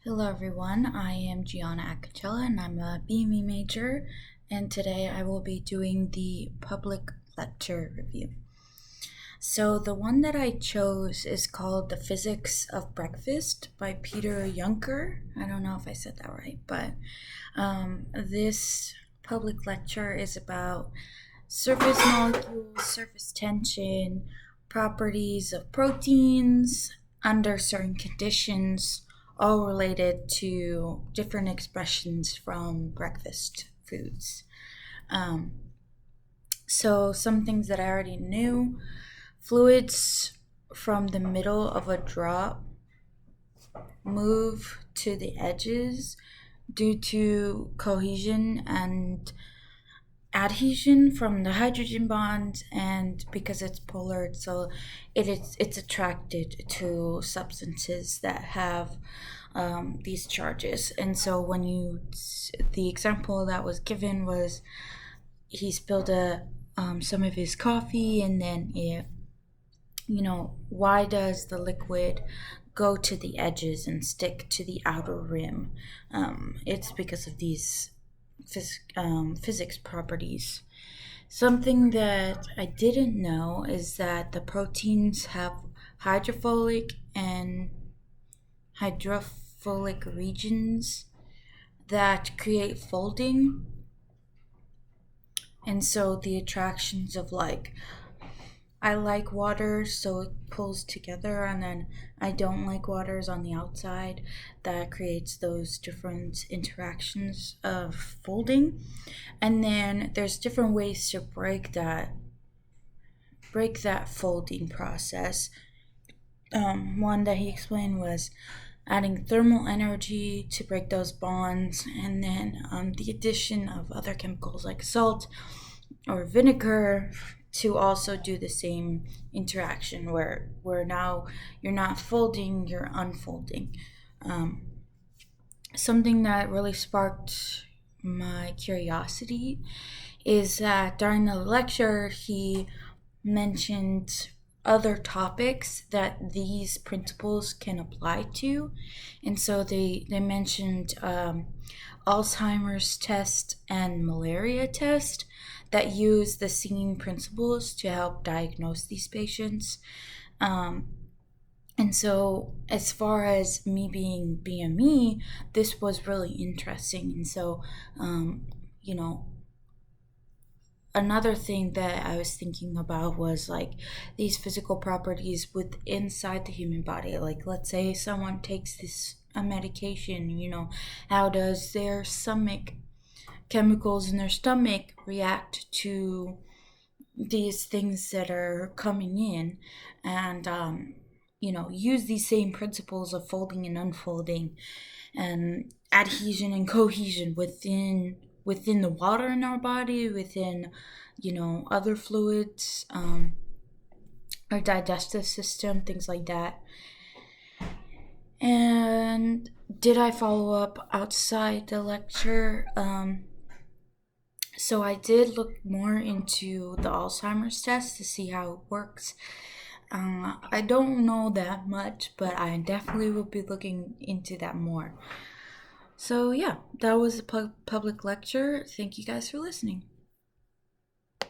Hello everyone, I am Gianna Acachella and I'm a BME major, and today I will be doing the public lecture review. So the one that I chose is called The Physics of Breakfast by Peter Juncker. I don't know if I said that right, but this public lecture is about surface molecules, surface tension, properties of proteins under certain conditions, all related to different expressions from breakfast foods. So, some things that I already knew: fluids from the middle of a drop move to the edges due to cohesion and adhesion from the hydrogen bond, and because it's polar, so it's attracted to substances that have these charges. And so the example that was given was he spilled some of his coffee, and then why does the liquid go to the edges and stick to the outer rim? It's because of these physics properties. Something that I didn't know is that the proteins have hydrophilic and hydrophilic regions that create folding. And so the attractions of, like, I like water, so it pulls together, and then I don't like waters on the outside. That creates those different interactions of folding. And then there's different ways to break that folding process. One that he explained was adding thermal energy to break those bonds, and then the addition of other chemicals like salt or vinegar to also do the same interaction, where now you're not folding, you're unfolding. Something that really sparked my curiosity is that during the lecture he mentioned other topics that these principles can apply to. And so they mentioned Alzheimer's test and malaria test that use the same principles to help diagnose these patients. And so, as far as me being BME, this was really interesting. And so, you know, another thing that I was thinking about was like these physical properties with inside the human body. Like, let's say someone takes a medication, how does their stomach chemicals in their stomach react to these things that are coming in, and use these same principles of folding and unfolding and adhesion and cohesion within the water in our body, within other fluids, our digestive system, things like that. And did I follow up outside the lecture? So I did look more into the Alzheimer's test to see how it works. I don't know that much, but I definitely will be looking into that more. So yeah, that was a public lecture. Thank you guys for listening.